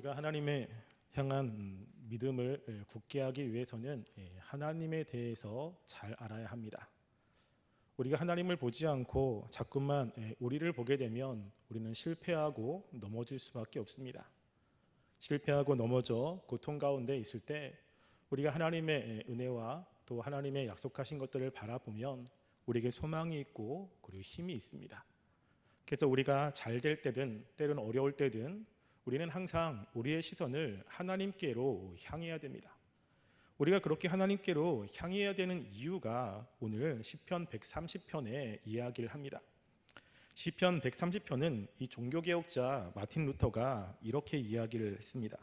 우리가 하나님의 향한 믿음을 굳게 하기 위해서는 하나님에 대해서 잘 알아야 합니다. 우리가 하나님을 보지 않고 자꾸만 우리를 보게 되면 우리는 실패하고 넘어질 수밖에 없습니다. 실패하고 넘어져 고통 가운데 있을 때 우리가 하나님의 은혜와 또 하나님의 약속하신 것들을 바라보면 우리에게 소망이 있고 그리고 힘이 있습니다. 그래서 우리가 잘 될 때든 때로는 어려울 때든 우리는 항상 우리의 시선을 하나님께로 향해야 됩니다. 우리가 그렇게 하나님께로 향해야 되는 이유가 오늘 시편 130편에 이야기를 합니다. 시편 130편은 이 종교개혁자 마틴 루터가 이렇게 이야기를 했습니다.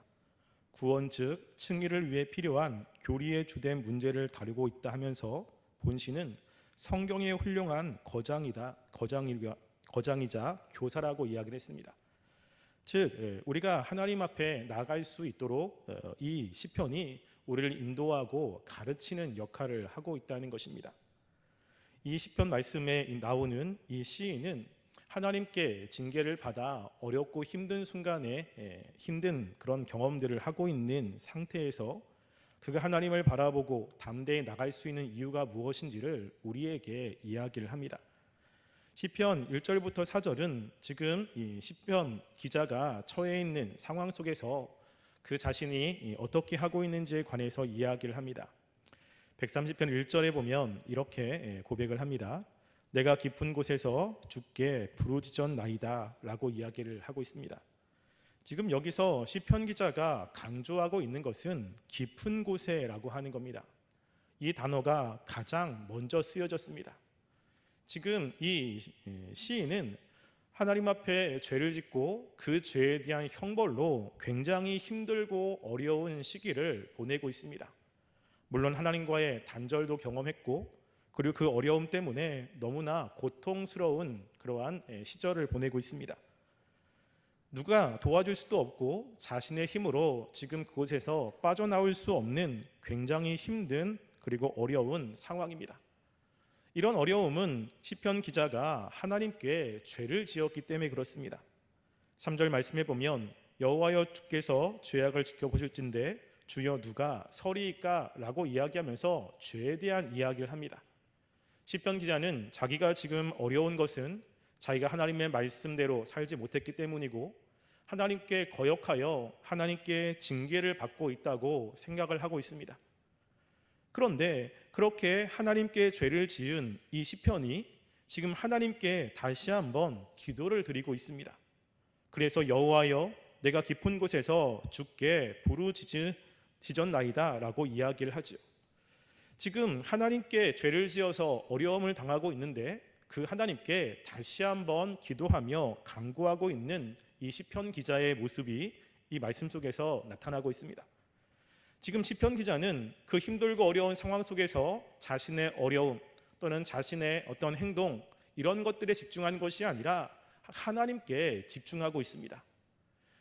구원 즉 승리를 위해 필요한 교리에 주된 문제를 다루고 있다 하면서 본시는 성경의 훌륭한 거장이자 교사라고 이야기를 했습니다. 즉 우리가 하나님 앞에 나아갈 수 있도록 이 시편이 우리를 인도하고 가르치는 역할을 하고 있다는 것입니다. 이 시편 말씀에 나오는 이 시인은 하나님께 징계를 받아 어렵고 힘든 순간에 힘든 그런 경험들을 하고 있는 상태에서 그가 하나님을 바라보고 담대히 나갈 수 있는 이유가 무엇인지를 우리에게 이야기를 합니다. 시편 1절부터 4절은 지금 이 시편 기자가 처해 있는 상황 속에서 그 자신이 어떻게 하고 있는지에 관해서 이야기를 합니다. 130편 1절에 보면 이렇게 고백을 합니다. 내가 깊은 곳에서 주께 부르짖었나이다 라고 이야기를 하고 있습니다. 지금 여기서 시편 기자가 강조하고 있는 것은 깊은 곳에 라고 하는 겁니다. 이 단어가 가장 먼저 쓰여졌습니다. 지금 이 시인은 하나님 앞에 죄를 짓고 그 죄에 대한 형벌로 굉장히 힘들고 어려운 시기를 보내고 있습니다. 물론 하나님과의 단절도 경험했고 그리고 그 어려움 때문에 너무나 고통스러운 그러한 시절을 보내고 있습니다. 누가 도와줄 수도 없고 자신의 힘으로 지금 그곳에서 빠져나올 수 없는 굉장히 힘든 그리고 어려운 상황입니다. 이런 어려움은 시편 기자가 하나님께 죄를 지었기 때문에 그렇습니다. 3절 말씀해 보면 여호와여 주께서 죄악을 지켜보실진대 주여 누가 서리이까 라고 이야기하면서 죄에 대한 이야기를 합니다. 시편 기자는 자기가 지금 어려운 것은 자기가 하나님의 말씀대로 살지 못했기 때문이고 하나님께 거역하여 하나님께 징계를 받고 있다고 생각을 하고 있습니다. 그런데 그렇게 하나님께 죄를 지은 이 시편이 지금 하나님께 다시 한번 기도를 드리고 있습니다. 그래서 여호와여 내가 깊은 곳에서 주께 부르짖었나이다 라고 이야기를 하죠. 지금 하나님께 죄를 지어서 어려움을 당하고 있는데 그 하나님께 다시 한번 기도하며 간구하고 있는 이 시편 기자의 모습이 이 말씀 속에서 나타나고 있습니다. 지금 시편 기자는 그 힘들고 어려운 상황 속에서 자신의 어려움 또는 자신의 어떤 행동 이런 것들에 집중한 것이 아니라 하나님께 집중하고 있습니다.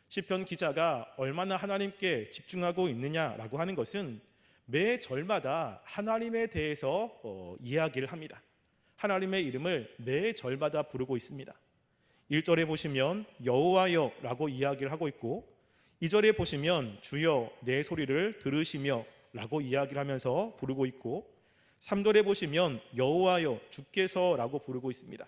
시편 기자가 얼마나 하나님께 집중하고 있느냐라고 하는 것은 매 절마다 하나님에 대해서 이야기를 합니다. 하나님의 이름을 매 절마다 부르고 있습니다. 1절에 보시면 여호와여 라고 이야기를 하고 있고 2절에 보시면 주여 내 소리를 들으시며 라고 이야기를 하면서 부르고 있고 3절에 보시면 여호와여 주께서 라고 부르고 있습니다.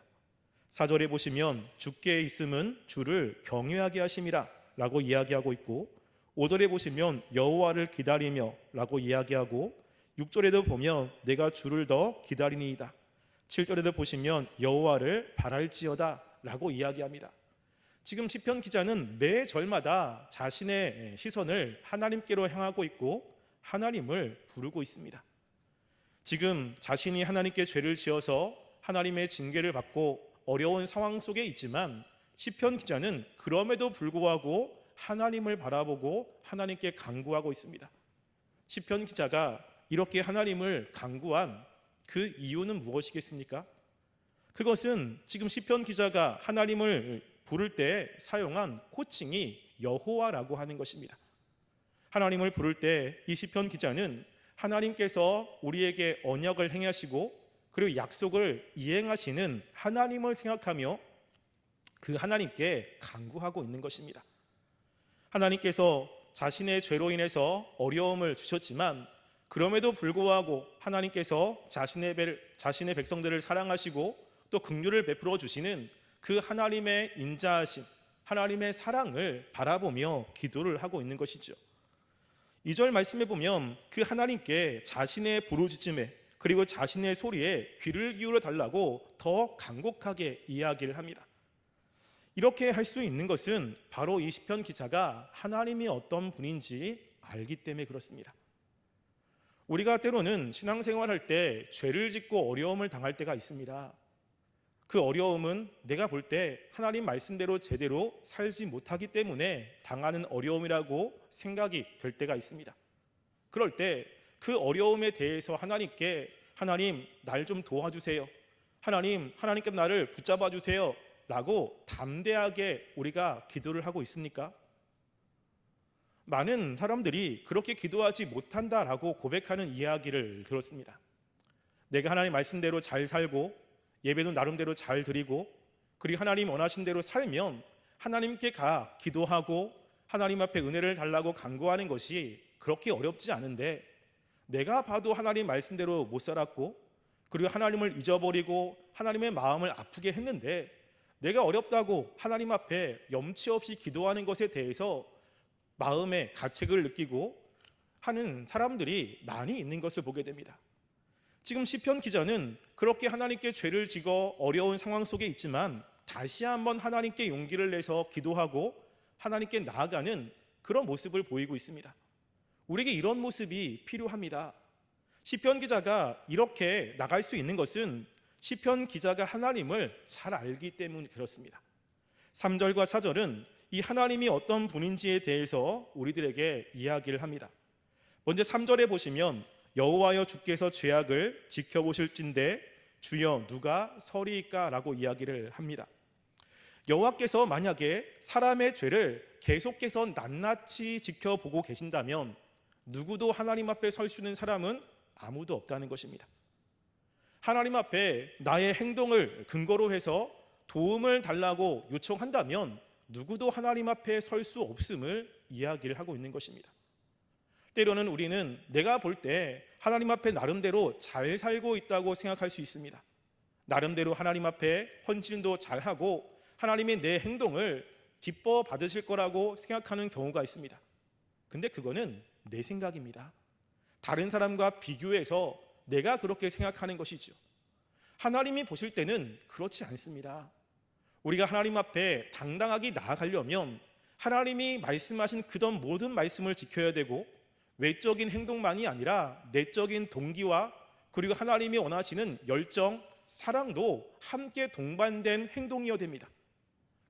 4절에 보시면 주께 있음은 주를 경외하게 하심이라 라고 이야기하고 있고 5절에 보시면 여호와를 기다리며 라고 이야기하고 6절에도 보면 내가 주를 더 기다리니이다. 7절에도 보시면 여호와를 바랄지어다 라고 이야기합니다. 지금 시편 기자는 매 절마다 자신의 시선을 하나님께로 향하고 있고 하나님을 부르고 있습니다. 지금 자신이 하나님께 죄를 지어서 하나님의 징계를 받고 어려운 상황 속에 있지만 시편 기자는 그럼에도 불구하고 하나님을 바라보고 하나님께 간구하고 있습니다. 시편 기자가 이렇게 하나님을 간구한 그 이유는 무엇이겠습니까? 그것은 지금 시편 기자가 하나님을 부를 때 사용한 호칭이 여호와라고 하는 것입니다. 하나님을 부를 때 이 시편 기자는 하나님께서 우리에게 언약을 행하시고 그리고 약속을 이행하시는 하나님을 생각하며 그 하나님께 간구하고 있는 것입니다. 하나님께서 자신의 죄로 인해서 어려움을 주셨지만 그럼에도 불구하고 하나님께서 자신의 백성들을 사랑하시고 또 긍휼을 베풀어 주시는 그 하나님의 인자하심, 하나님의 사랑을 바라보며 기도를 하고 있는 것이죠. 2절 말씀에 보면 그 하나님께 자신의 부르짖음에 그리고 자신의 소리에 귀를 기울여 달라고 더 간곡하게 이야기를 합니다. 이렇게 할 수 있는 것은 바로 이 시편 기자가 하나님이 어떤 분인지 알기 때문에 그렇습니다. 우리가 때로는 신앙생활할 때 죄를 짓고 어려움을 당할 때가 있습니다. 그 어려움은 내가 볼 때 하나님 말씀대로 제대로 살지 못하기 때문에 당하는 어려움이라고 생각이 될 때가 있습니다. 그럴 때 그 어려움에 대해서 하나님께 하나님 날 좀 도와주세요, 하나님께 나를 붙잡아 주세요 라고 담대하게 우리가 기도를 하고 있습니까? 많은 사람들이 그렇게 기도하지 못한다라고 고백하는 이야기를 들었습니다. 내가 하나님 말씀대로 잘 살고 예배도 나름대로 잘 드리고 그리고 하나님 원하신 대로 살면 하나님께 기도하고 하나님 앞에 은혜를 달라고 간구하는 것이 그렇게 어렵지 않은데 내가 봐도 하나님 말씀대로 못 살았고 그리고 하나님을 잊어버리고 하나님의 마음을 아프게 했는데 내가 어렵다고 하나님 앞에 염치 없이 기도하는 것에 대해서 마음의 가책을 느끼고 하는 사람들이 많이 있는 것을 보게 됩니다. 지금 시편 기자는 그렇게 하나님께 죄를 지어 어려운 상황 속에 있지만 다시 한번 하나님께 용기를 내서 기도하고 하나님께 나아가는 그런 모습을 보이고 있습니다. 우리에게 이런 모습이 필요합니다. 시편 기자가 이렇게 나갈 수 있는 것은 시편 기자가 하나님을 잘 알기 때문에 그렇습니다. 3절과 4절은 이 하나님이 어떤 분인지에 대해서 우리들에게 이야기를 합니다. 먼저 3절에 보시면 여호와여 주께서 죄악을 지켜보실진대 주여 누가 서리이까 라고 이야기를 합니다. 여호와께서 만약에 사람의 죄를 계속해서 낱낱이 지켜보고 계신다면 누구도 하나님 앞에 설 수 있는 사람은 아무도 없다는 것입니다. 하나님 앞에 나의 행동을 근거로 해서 도움을 달라고 요청한다면 누구도 하나님 앞에 설 수 없음을 이야기를 하고 있는 것입니다. 때로는 우리는 내가 볼 때 하나님 앞에 나름대로 잘 살고 있다고 생각할 수 있습니다. 나름대로 하나님 앞에 헌신도 잘하고 하나님이 내 행동을 기뻐 받으실 거라고 생각하는 경우가 있습니다. 근데 그거는 내 생각입니다. 다른 사람과 비교해서 내가 그렇게 생각하는 것이죠. 하나님이 보실 때는 그렇지 않습니다. 우리가 하나님 앞에 당당하게 나아가려면 하나님이 말씀하신 그런 모든 말씀을 지켜야 되고 외적인 행동만이 아니라 내적인 동기와 그리고 하나님이 원하시는 열정, 사랑도 함께 동반된 행동이어야 됩니다.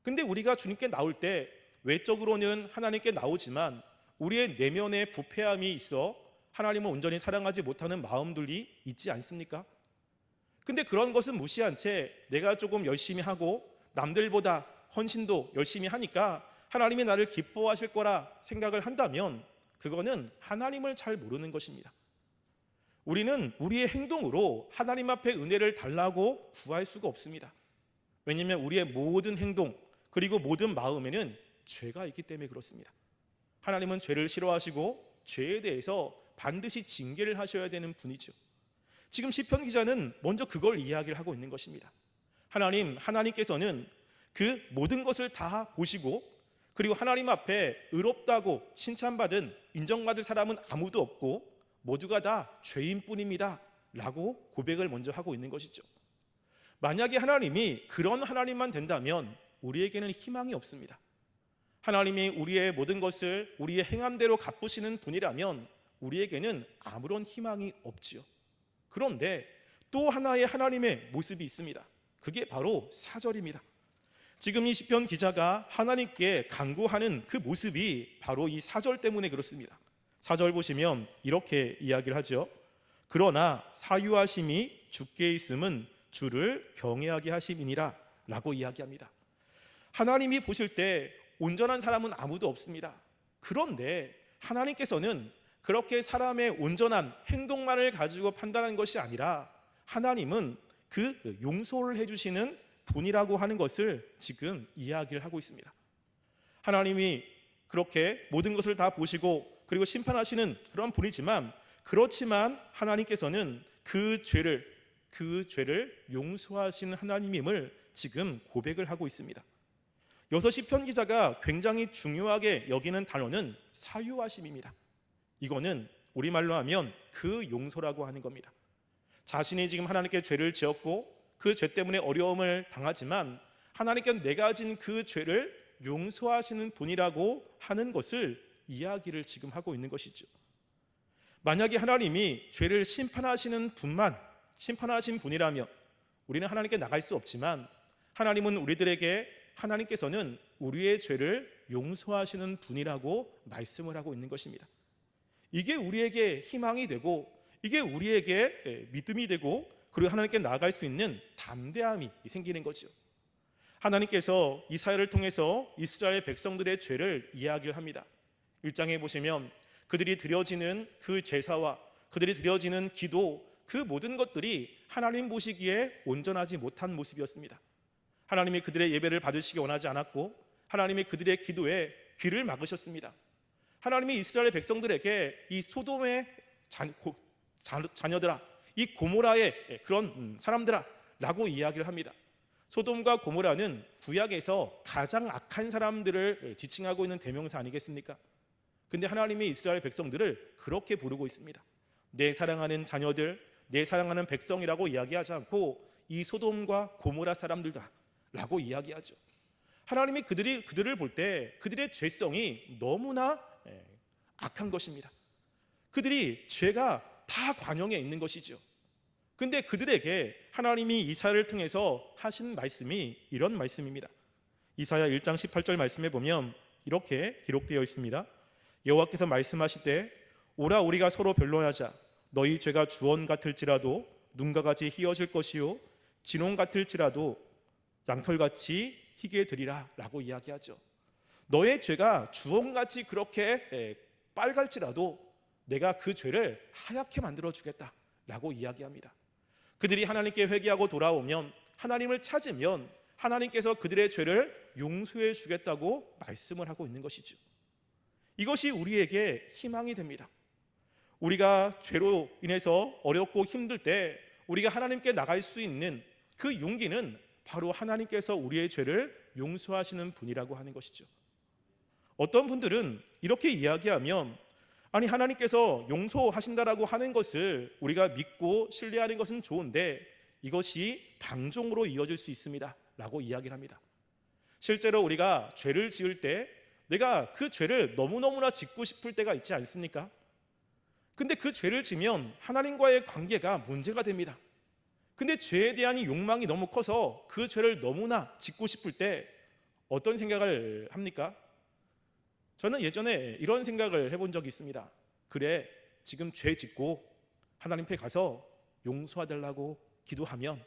근데 우리가 주님께 나올 때 외적으로는 하나님께 나오지만 우리의 내면에 부패함이 있어 하나님을 온전히 사랑하지 못하는 마음들이 있지 않습니까? 근데 그런 것은 무시한 채 내가 조금 열심히 하고 남들보다 헌신도 열심히 하니까 하나님이 나를 기뻐하실 거라 생각을 한다면 그거는 하나님을 잘 모르는 것입니다. 우리는 우리의 행동으로 하나님 앞에 은혜를 달라고 구할 수가 없습니다. 왜냐하면 우리의 모든 행동 그리고 모든 마음에는 죄가 있기 때문에 그렇습니다. 하나님은 죄를 싫어하시고 죄에 대해서 반드시 징계를 하셔야 되는 분이죠. 지금 시편 기자는 먼저 그걸 이야기를 하고 있는 것입니다. 하나님께서는 그 모든 것을 다 보시고 그리고 하나님 앞에 의롭다고 칭찬받은 인정받을 사람은 아무도 없고 모두가 다 죄인뿐입니다 라고 고백을 먼저 하고 있는 것이죠. 만약에 하나님이 그런 하나님만 된다면 우리에게는 희망이 없습니다. 하나님이 우리의 모든 것을 우리의 행함대로 갚으시는 분이라면 우리에게는 아무런 희망이 없지요. 그런데 또 하나의 하나님의 모습이 있습니다. 그게 바로 4절입니다. 지금 이 시편 기자가 하나님께 간구하는 그 모습이 바로 이 4절 때문에 그렇습니다. 4절 보시면 이렇게 이야기를 하죠. 그러나 사유하심이 주께 있음은 주를 경외하게 하심이니라 라고 이야기합니다. 하나님이 보실 때 온전한 사람은 아무도 없습니다. 그런데 하나님께서는 그렇게 사람의 온전한 행동만을 가지고 판단하는 것이 아니라 하나님은 그 용서를 해주시는 분이라고 하는 것을 지금 이야기를 하고 있습니다. 하나님이 그렇게 모든 것을 다 보시고 그리고 심판하시는 그런 분이지만, 그렇지만 하나님께서는 그 죄를 용서하시는 하나님임을 지금 고백을 하고 있습니다. 여기서 시편 기자가 굉장히 중요하게 여기는 단어는 사유하심입니다. 이거는 우리말로 하면 그 용서라고 하는 겁니다. 자신이 지금 하나님께 죄를 지었고 그 죄 때문에 어려움을 당하지만 하나님께는 내가 진 그 죄를 용서하시는 분이라고 하는 것을 이야기를 지금 하고 있는 것이죠. 만약에 하나님이 죄를 심판하신 분이라면 우리는 하나님께 나갈 수 없지만, 하나님은 하나님께서는 우리의 죄를 용서하시는 분이라고 말씀을 하고 있는 것입니다. 이게 우리에게 희망이 되고, 이게 우리에게 믿음이 되고, 그리고 하나님께 나아갈 수 있는 담대함이 생기는 거죠. 하나님께서 이사야를 통해서 이스라엘 백성들의 죄를 이야기를 합니다. 1장에 보시면 그들이 드려지는 그 제사와 그들이 드려지는 기도, 그 모든 것들이 하나님 보시기에 온전하지 못한 모습이었습니다. 하나님이 그들의 예배를 받으시기 원하지 않았고, 하나님이 그들의 기도에 귀를 막으셨습니다. 하나님이 이스라엘 백성들에게 이 소돔의 자녀들아, 이 고모라의 그런 사람들아 라고 이야기를 합니다. 소돔과 고모라는 구약에서 가장 악한 사람들을 지칭하고 있는 대명사 아니겠습니까? 근데 하나님이 이스라엘 백성들을 그렇게 부르고 있습니다. 내 사랑하는 자녀들, 내 사랑하는 백성이라고 이야기하지 않고 이 소돔과 고모라 사람들다 라고 이야기하죠. 하나님이 그들을 볼 때 그들의 죄성이 너무나 악한 것입니다. 그들이 죄가 다 관영에 있는 것이죠. 근데 그들에게 하나님이 이사야를 통해서 하신 말씀이 이런 말씀입니다. 이사야 1장 18절 말씀에 보면 이렇게 기록되어 있습니다. 여호와께서 말씀하시되 오라 우리가 서로 변론하자. 너희 죄가 주원 같을지라도 눈과 같이 희어질 것이요 진홍 같을지라도 양털같이 희게 되리라 라고 이야기하죠. 너의 죄가 주홍같이 그렇게 빨갈지라도 내가 그 죄를 하얗게 만들어 주겠다 라고 이야기합니다. 그들이 하나님께 회개하고 돌아오면, 하나님을 찾으면 하나님께서 그들의 죄를 용서해 주겠다고 말씀을 하고 있는 것이죠. 이것이 우리에게 희망이 됩니다. 우리가 죄로 인해서 어렵고 힘들 때 우리가 하나님께 나갈 수 있는 그 용기는 바로 하나님께서 우리의 죄를 용서하시는 분이라고 하는 것이죠. 어떤 분들은 이렇게 이야기하면, 아니 하나님께서 용서하신다라고 하는 것을 우리가 믿고 신뢰하는 것은 좋은데 이것이 방종으로 이어질 수 있습니다 라고 이야기를 합니다. 실제로 우리가 죄를 지을 때 내가 그 죄를 너무너무나 짓고 싶을 때가 있지 않습니까? 근데 그 죄를 지면 하나님과의 관계가 문제가 됩니다. 근데 죄에 대한 욕망이 너무 커서 그 죄를 너무나 짓고 싶을 때 어떤 생각을 합니까? 저는 예전에 이런 생각을 해본 적이 있습니다. 그래, 지금 죄 짓고 하나님 앞에 가서 용서해달라고 기도하면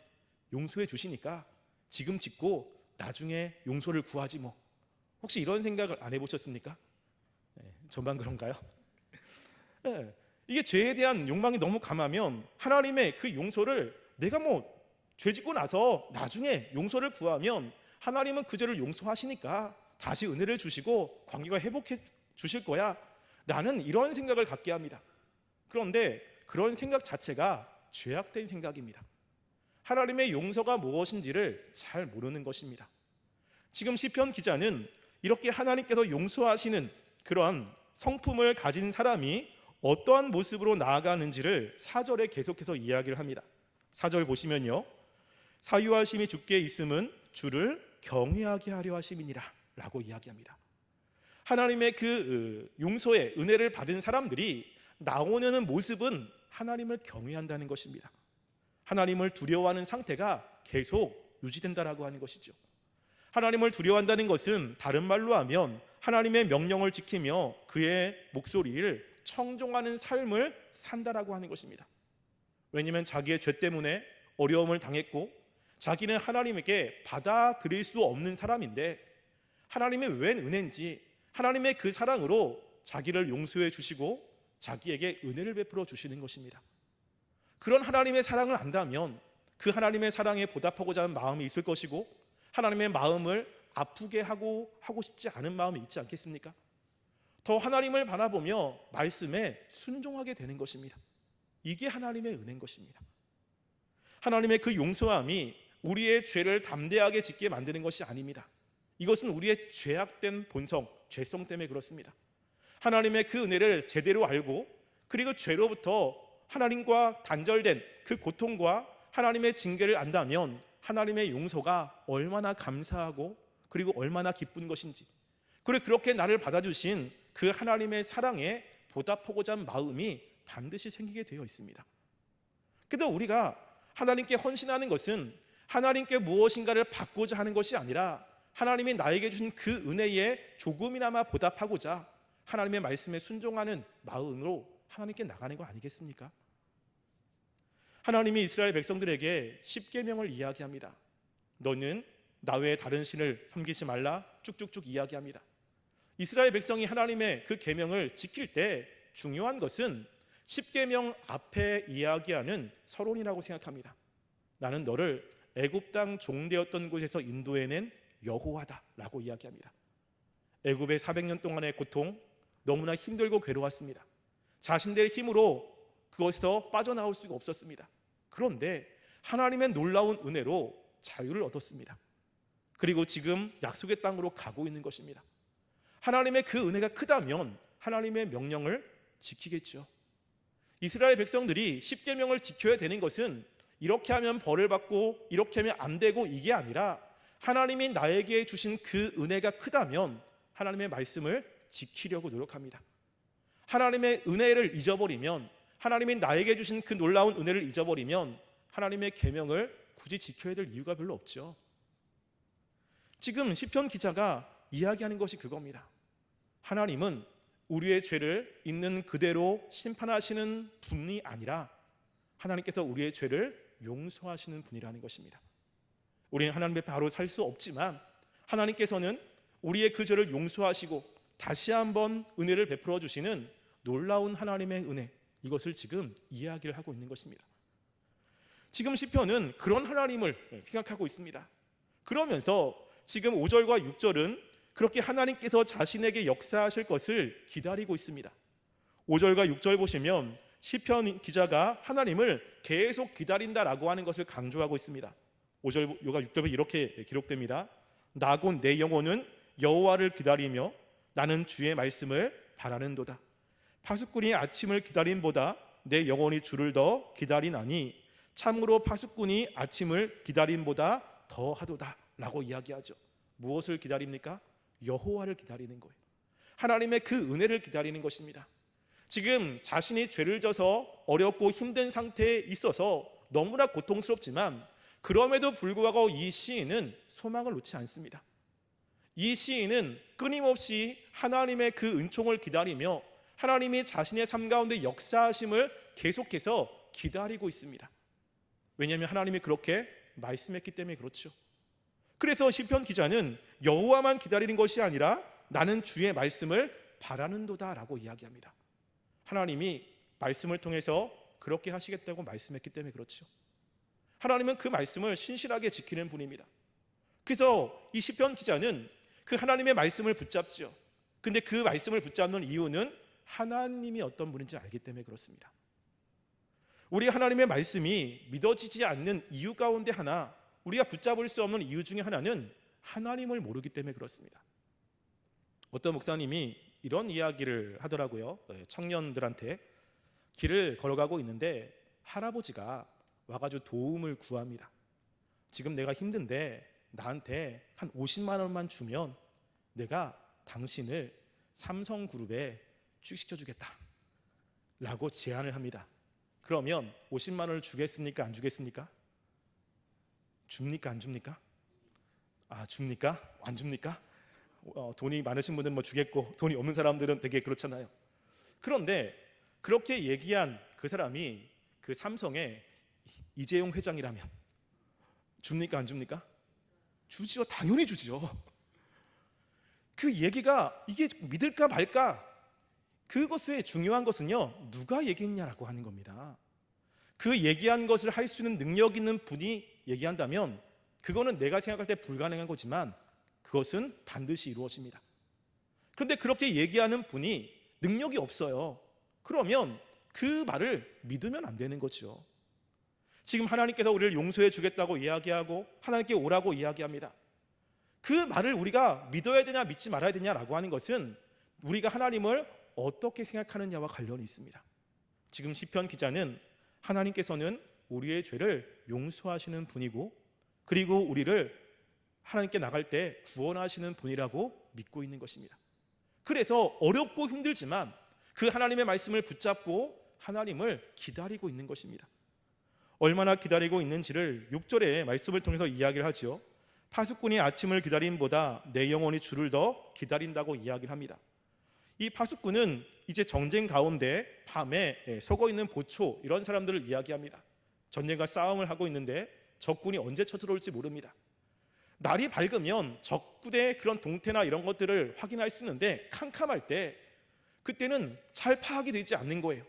용서해 주시니까 지금 짓고 나중에 용서를 구하지 뭐. 혹시 이런 생각을 안 해보셨습니까? 저만 그런가요? 이게 죄에 대한 욕망이 너무 강하면 하나님의 그 용서를 내가 죄 짓고 나서 나중에 용서를 구하면 하나님은 그 죄를 용서하시니까 다시 은혜를 주시고 관계가 회복해 주실 거야 라는 이런 생각을 갖게 합니다. 그런데 그런 생각 자체가 죄악된 생각입니다. 하나님의 용서가 무엇인지를 잘 모르는 것입니다. 지금 시편 기자는 이렇게 하나님께서 용서하시는 그런 성품을 가진 사람이 어떠한 모습으로 나아가는지를 4절에 계속해서 이야기를 합니다. 4절 보시면요, 사유하심이 주께 있음은 주를 경외하게 하려 하심이니라 라고 이야기합니다. 하나님의 그 용서의 은혜를 받은 사람들이 나오는 모습은 하나님을 경외한다는 것입니다. 하나님을 두려워하는 상태가 계속 유지된다라고 하는 것이죠. 하나님을 두려워한다는 것은 다른 말로 하면 하나님의 명령을 지키며 그의 목소리를 청종하는 삶을 산다라고 하는 것입니다. 왜냐하면 자기의 죄 때문에 어려움을 당했고 자기는 하나님에게 받아들일 수 없는 사람인데 하나님의 웬 은혜인지 하나님의 그 사랑으로 자기를 용서해 주시고 자기에게 은혜를 베풀어 주시는 것입니다. 그런 하나님의 사랑을 안다면 그 하나님의 사랑에 보답하고자 하는 마음이 있을 것이고 하나님의 마음을 아프게 하고 싶지 않은 마음이 있지 않겠습니까? 더 하나님을 바라보며 말씀에 순종하게 되는 것입니다. 이게 하나님의 은혜인 것입니다. 하나님의 그 용서함이 우리의 죄를 담대하게 짓게 만드는 것이 아닙니다. 이것은 우리의 죄악된 본성, 죄성 때문에 그렇습니다. 하나님의 그 은혜를 제대로 알고 그리고 죄로부터 하나님과 단절된 그 고통과 하나님의 징계를 안다면 하나님의 용서가 얼마나 감사하고 그리고 얼마나 기쁜 것인지, 그리고 그렇게 나를 받아주신 그 하나님의 사랑에 보답하고자 하는 마음이 반드시 생기게 되어 있습니다. 그래도 우리가 하나님께 헌신하는 것은 하나님께 무엇인가를 받고자 하는 것이 아니라 하나님이 나에게 주신 그 은혜에 조금이나마 보답하고자 하나님의 말씀에 순종하는 마음으로 하나님께 나가는 거 아니겠습니까? 하나님이 이스라엘 백성들에게 십계명을 이야기합니다. 너는 나 외에 다른 신을 섬기지 말라, 쭉쭉쭉 이야기합니다. 이스라엘 백성이 하나님의 그 계명을 지킬 때 중요한 것은 십계명 앞에 이야기하는 서론이라고 생각합니다. 나는 너를 애굽 땅 종되었던 곳에서 인도해낸 여호와다라고 이야기합니다. 애굽의 400년 동안의 고통, 너무나 힘들고 괴로웠습니다. 자신들의 힘으로 그것에서 빠져나올 수가 없었습니다. 그런데 하나님의 놀라운 은혜로 자유를 얻었습니다. 그리고 지금 약속의 땅으로 가고 있는 것입니다. 하나님의 그 은혜가 크다면 하나님의 명령을 지키겠죠. 이스라엘 백성들이 십계명을 지켜야 되는 것은 이렇게 하면 벌을 받고 이렇게 하면 안 되고 이게 아니라 하나님이 나에게 주신 그 은혜가 크다면 하나님의 말씀을 지키려고 노력합니다. 하나님의 은혜를 잊어버리면, 하나님이 나에게 주신 그 놀라운 은혜를 잊어버리면 하나님의 계명을 굳이 지켜야 될 이유가 별로 없죠. 지금 시편 기자가 이야기하는 것이 그겁니다. 하나님은 우리의 죄를 있는 그대로 심판하시는 분이 아니라 하나님께서 우리의 죄를 용서하시는 분이라는 것입니다. 우리는 하나님 앞에 바로 살 수 없지만 하나님께서는 우리의 그 죄를 용서하시고 다시 한번 은혜를 베풀어 주시는 놀라운 하나님의 은혜, 이것을 지금 이야기를 하고 있는 것입니다. 지금 시편은 그런 하나님을 생각하고 있습니다. 그러면서 지금 5절과 6절은 그렇게 하나님께서 자신에게 역사하실 것을 기다리고 있습니다. 5절과 6절 보시면 시편 기자가 하나님을 계속 기다린다라고 하는 것을 강조하고 있습니다. 5절과 6절에 이렇게 기록됩니다. 나 곧 내 영혼은 여호와를 기다리며 나는 주의 말씀을 바라는도다. 파수꾼이 아침을 기다림보다 내 영혼이 주를 더 기다리나니 참으로 파수꾼이 아침을 기다림보다 더하도다 라고 이야기하죠. 무엇을 기다립니까? 여호와를 기다리는 거예요. 하나님의 그 은혜를 기다리는 것입니다. 지금 자신이 죄를 져서 어렵고 힘든 상태에 있어서 너무나 고통스럽지만 그럼에도 불구하고 이 시인은 소망을 놓지 않습니다. 이 시인은 끊임없이 하나님의 그 은총을 기다리며 하나님이 자신의 삶 가운데 역사하심을 계속해서 기다리고 있습니다. 왜냐하면 하나님이 그렇게 말씀했기 때문에 그렇죠. 그래서 시편 기자는 여호와만 기다리는 것이 아니라 나는 주의 말씀을 바라는도다 라고 이야기합니다. 하나님이 말씀을 통해서 그렇게 하시겠다고 말씀했기 때문에 그렇죠. 하나님은 그 말씀을 신실하게 지키는 분입니다. 그래서 이 시편 기자는 그 하나님의 말씀을 붙잡죠. 근데 그 말씀을 붙잡는 이유는 하나님이 어떤 분인지 알기 때문에 그렇습니다. 우리 하나님의 말씀이 믿어지지 않는 이유 가운데 하나, 우리가 붙잡을 수 없는 이유 중에 하나는 하나님을 모르기 때문에 그렇습니다. 어떤 목사님이 이런 이야기를 하더라고요. 청년들한테 길을 걸어가고 있는데 할아버지가 와가지고 도움을 구합니다. 지금 내가 힘든데 나한테 한 50만 원만 주면 내가 당신을 삼성그룹에 취직시켜주겠다 라고 제안을 합니다. 그러면 50만 원을 주겠습니까? 안 주겠습니까? 줍니까? 안 줍니까? 아, 줍니까? 안 줍니까? 돈이 많으신 분들은 뭐 주겠고 돈이 없는 사람들은 되게 그렇잖아요. 그런데 그렇게 얘기한 그 사람이 그 삼성의 이재용 회장이라면 줍니까? 안 줍니까? 주지요. 당연히 주지요. 그 얘기가 이게 믿을까 말까, 그것의 중요한 것은요, 누가 얘기했냐라고 하는 겁니다. 그 얘기한 것을 할 수 있는 능력 있는 분이 얘기한다면 그거는 내가 생각할 때 불가능한 거지만 그것은 반드시 이루어집니다. 그런데 그렇게 얘기하는 분이 능력이 없어요. 그러면 그 말을 믿으면 안 되는 거죠. 지금 하나님께서 우리를 용서해 주겠다고 이야기하고 하나님께 오라고 이야기합니다. 그 말을 우리가 믿어야 되냐 믿지 말아야 되냐라고 하는 것은 우리가 하나님을 어떻게 생각하느냐와 관련이 있습니다. 지금 시편 기자는 하나님께서는 우리의 죄를 용서하시는 분이고, 그리고 우리를 하나님께 나갈 때 구원하시는 분이라고 믿고 있는 것입니다. 그래서 어렵고 힘들지만 그 하나님의 말씀을 붙잡고 하나님을 기다리고 있는 것입니다. 얼마나 기다리고 있는지를 6절의 말씀을 통해서 이야기를 하죠. 파수꾼이 아침을 기다림보다 내 영혼이 주를 더 기다린다고 이야기를 합니다. 이 파수꾼은 이제 전쟁 가운데 밤에 서고 있는 보초, 이런 사람들을 이야기합니다. 전쟁과 싸움을 하고 있는데 적군이 언제 쳐들어올지 모릅니다. 날이 밝으면 적군의 그런 동태나 이런 것들을 확인할 수 있는데 캄캄할 때 그때는 잘 파악이 되지 않는 거예요.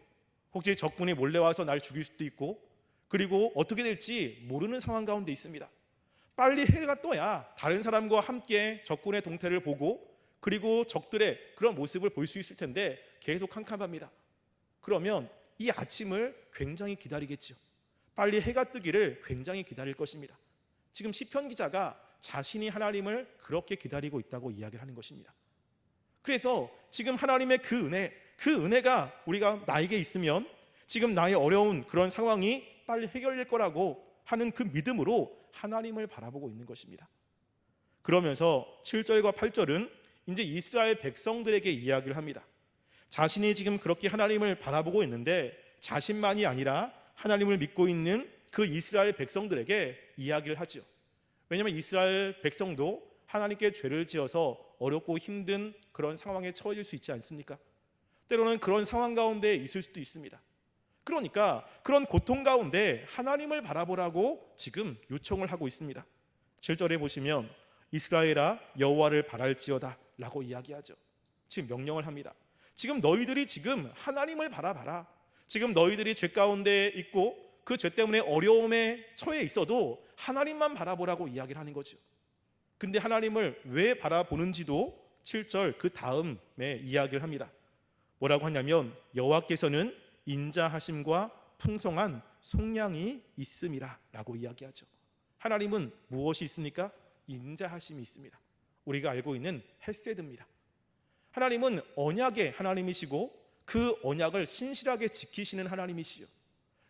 혹시 적군이 몰래 와서 날 죽일 수도 있고, 그리고 어떻게 될지 모르는 상황 가운데 있습니다. 빨리 해가 떠야 다른 사람과 함께 적군의 동태를 보고, 그리고 적들의 그런 모습을 볼 수 있을 텐데 계속 캄캄합니다. 그러면 이 아침을 굉장히 기다리겠죠. 빨리 해가 뜨기를 굉장히 기다릴 것입니다. 지금 시편 기자가 자신이 하나님을 그렇게 기다리고 있다고 이야기를 하는 것입니다. 그래서 지금 하나님의 그 은혜가 우리가 나에게 있으면 지금 나의 어려운 그런 상황이 빨리 해결될 거라고 하는 그 믿음으로 하나님을 바라보고 있는 것입니다. 그러면서 7절과 8절은 이제 이스라엘 백성들에게 이야기를 합니다. 자신이 지금 그렇게 하나님을 바라보고 있는데 자신만이 아니라 하나님을 믿고 있는 그 이스라엘 백성들에게 이야기를 하죠. 왜냐하면 이스라엘 백성도 하나님께 죄를 지어서 어렵고 힘든 그런 상황에 처해질 수 있지 않습니까? 때로는 그런 상황 가운데 있을 수도 있습니다. 그러니까 그런 고통 가운데 하나님을 바라보라고 지금 요청을 하고 있습니다. 7절에 보시면 이스라엘아 여호와를 바랄지어다 라고 이야기하죠. 지금 명령을 합니다. 지금 너희들이 지금 하나님을 바라봐라. 지금 너희들이 죄 가운데 있고 그 죄 때문에 어려움에 처해 있어도 하나님만 바라보라고 이야기를 하는 거죠. 근데 하나님을 왜 바라보는지도 7절 그 다음에 이야기를 합니다. 뭐라고 하냐면 여호와께서는 인자하심과 풍성한 속량이 있음이라 라고 이야기하죠. 하나님은 무엇이 있습니까? 인자하심이 있습니다. 우리가 알고 있는 헤세드입니다. 하나님은 언약의 하나님이시고 그 언약을 신실하게 지키시는 하나님이시죠.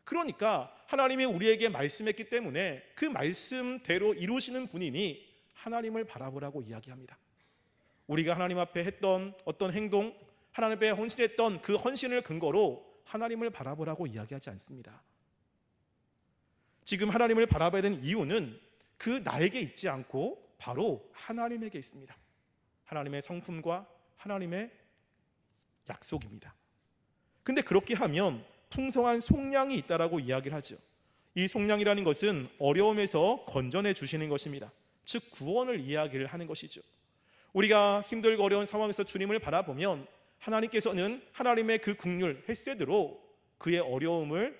그러니까 하나님이 우리에게 말씀했기 때문에 그 말씀대로 이루시는 분이니 하나님을 바라보라고 이야기합니다. 우리가 하나님 앞에 했던 어떤 행동, 하나님 앞에 헌신했던 그 헌신을 근거로 하나님을 바라보라고 이야기하지 않습니다. 지금 하나님을 바라봐야 되는 이유는 그 나에게 있지 않고 바로 하나님에게 있습니다. 하나님의 성품과 하나님의 약속입니다. 근데 그렇게 하면 풍성한 속량이 있다라고 이야기를 하죠. 이 속량이라는 것은 어려움에서 건져내 주시는 것입니다. 즉 구원을 이야기를 하는 것이죠. 우리가 힘들고 어려운 상황에서 주님을 바라보면 하나님께서는 하나님의 그 긍휼 헤세드로 그의 어려움을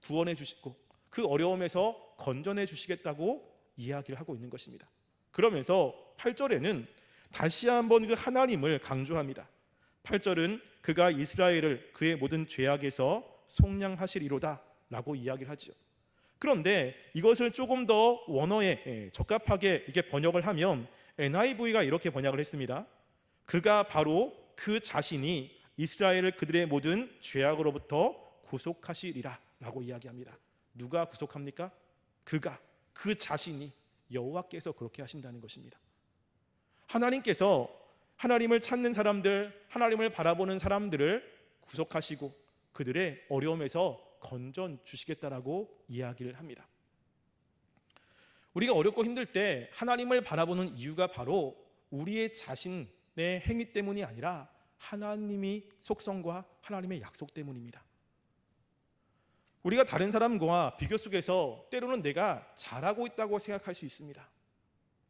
구원해 주시고 그 어려움에서 건져내 주시겠다고 이야기를 하고 있는 것입니다. 그러면서 8절에는 다시 한번 그 하나님을 강조합니다. 8절은 그가 이스라엘을 그의 모든 죄악에서 속량하시리로다 라고 이야기를 하죠. 그런데 이것을 조금 더 원어에 적합하게 이렇게 번역을 하면 NIV가 이렇게 번역을 했습니다. 그가 바로 그 자신이 이스라엘을 그들의 모든 죄악으로부터 구속하시리라 라고 이야기합니다. 누가 구속합니까? 그가, 그 자신이, 여호와께서 그렇게 하신다는 것입니다. 하나님께서 하나님을 찾는 사람들, 하나님을 바라보는 사람들을 구속하시고 그들의 어려움에서 건져 주시겠다라고 이야기를 합니다. 우리가 어렵고 힘들 때 하나님을 바라보는 이유가 바로 우리의 자신의 행위 때문이 아니라 하나님의 속성과 하나님의 약속 때문입니다. 우리가 다른 사람과 비교 속에서 때로는 내가 잘하고 있다고 생각할 수 있습니다.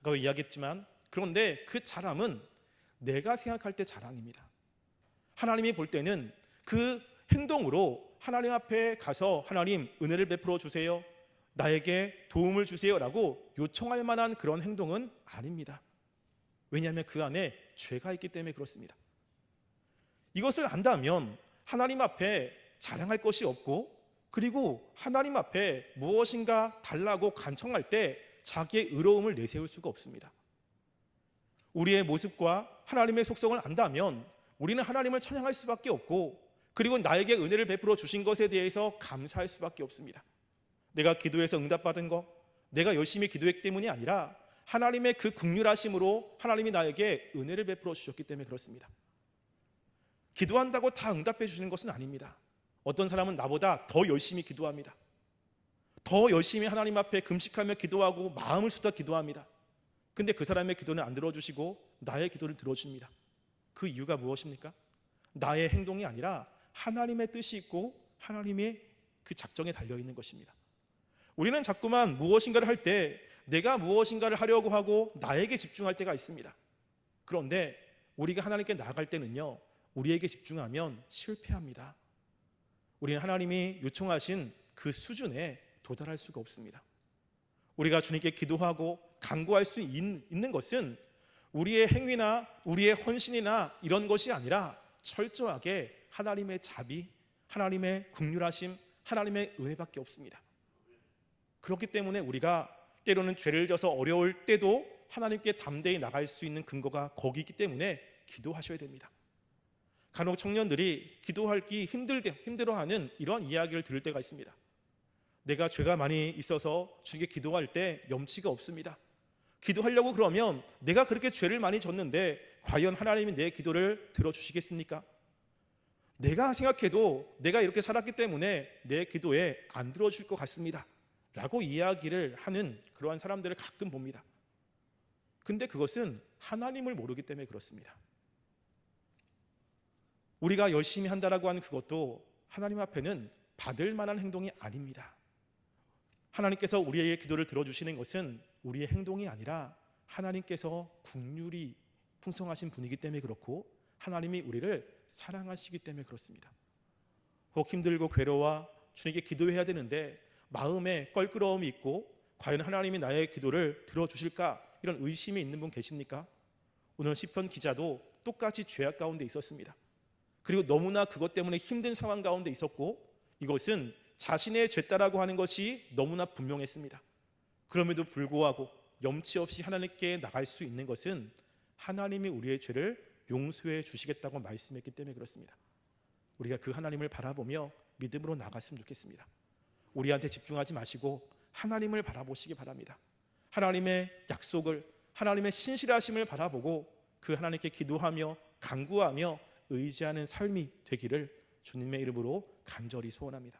아까 이야기했지만 그런데 그 잘함은 내가 생각할 때 자랑입니다. 하나님이 볼 때는 그 행동으로 하나님 앞에 가서 하나님 은혜를 베풀어 주세요, 나에게 도움을 주세요 라고 요청할 만한 그런 행동은 아닙니다. 왜냐하면 그 안에 죄가 있기 때문에 그렇습니다. 이것을 안다면 하나님 앞에 자랑할 것이 없고, 그리고 하나님 앞에 무엇인가 달라고 간청할 때 자기의 의로움을 내세울 수가 없습니다. 우리의 모습과 하나님의 속성을 안다면 우리는 하나님을 찬양할 수밖에 없고, 그리고 나에게 은혜를 베풀어 주신 것에 대해서 감사할 수밖에 없습니다. 내가 기도해서 응답받은 것, 내가 열심히 기도했기 때문이 아니라 하나님의 그 긍휼하심으로 하나님이 나에게 은혜를 베풀어 주셨기 때문에 그렇습니다. 기도한다고 다 응답해 주시는 것은 아닙니다. 어떤 사람은 나보다 더 열심히 기도합니다. 더 열심히 하나님 앞에 금식하며 기도하고 마음을 쏟아 기도합니다. 근데 그 사람의 기도는 안 들어주시고 나의 기도를 들어줍니다. 그 이유가 무엇입니까? 나의 행동이 아니라 하나님의 뜻이 있고 하나님의 그 작정에 달려있는 것입니다. 우리는 자꾸만 무엇인가를 할 때 내가 무엇인가를 하려고 하고 나에게 집중할 때가 있습니다. 그런데 우리가 하나님께 나아갈 때는요, 우리에게 집중하면 실패합니다. 우리는 하나님이 요청하신 그 수준에 도달할 수가 없습니다. 우리가 주님께 기도하고 간구할 수 있는 것은 우리의 행위나 우리의 헌신이나 이런 것이 아니라 철저하게 하나님의 자비, 하나님의 긍휼하심, 하나님의 은혜밖에 없습니다. 그렇기 때문에 우리가 때로는 죄를 져서 어려울 때도 하나님께 담대히 나갈 수 있는 근거가 거기 있기 때문에 기도하셔야 됩니다. 간혹 청년들이 기도하기 힘들어하는 이런 이야기를 들을 때가 있습니다. 내가 죄가 많이 있어서 주님께 기도할 때 염치가 없습니다. 기도하려고 그러면 내가 그렇게 죄를 많이 졌는데 과연 하나님이 내 기도를 들어주시겠습니까? 내가 생각해도 내가 이렇게 살았기 때문에 내 기도에 안 들어줄 것 같습니다 라고 이야기를 하는 그러한 사람들을 가끔 봅니다. 근데 그것은 하나님을 모르기 때문에 그렇습니다. 우리가 열심히 한다라고 하는 그것도 하나님 앞에는 받을 만한 행동이 아닙니다. 하나님께서 우리의 기도를 들어주시는 것은 우리의 행동이 아니라 하나님께서 긍휼이 풍성하신 분이기 때문에 그렇고, 하나님이 우리를 사랑하시기 때문에 그렇습니다. 혹 힘들고 괴로워 주님께 기도해야 되는데 마음에 껄끄러움이 있고 과연 하나님이 나의 기도를 들어주실까, 이런 의심이 있는 분 계십니까? 오늘 시편 기자도 똑같이 죄악 가운데 있었습니다. 그리고 너무나 그것 때문에 힘든 상황 가운데 있었고, 이것은 자신의 죄다라고 하는 것이 너무나 분명했습니다. 그럼에도 불구하고 염치 없이 하나님께 나갈 수 있는 것은 하나님이 우리의 죄를 용서해 주시겠다고 말씀했기 때문에 그렇습니다. 우리가 그 하나님을 바라보며 믿음으로 나갔으면 좋겠습니다. 우리한테 집중하지 마시고 하나님을 바라보시기 바랍니다. 하나님의 약속을, 하나님의 신실하심을 바라보고 그 하나님께 기도하며 간구하며 의지하는 삶이 되기를 주님의 이름으로 간절히 소원합니다.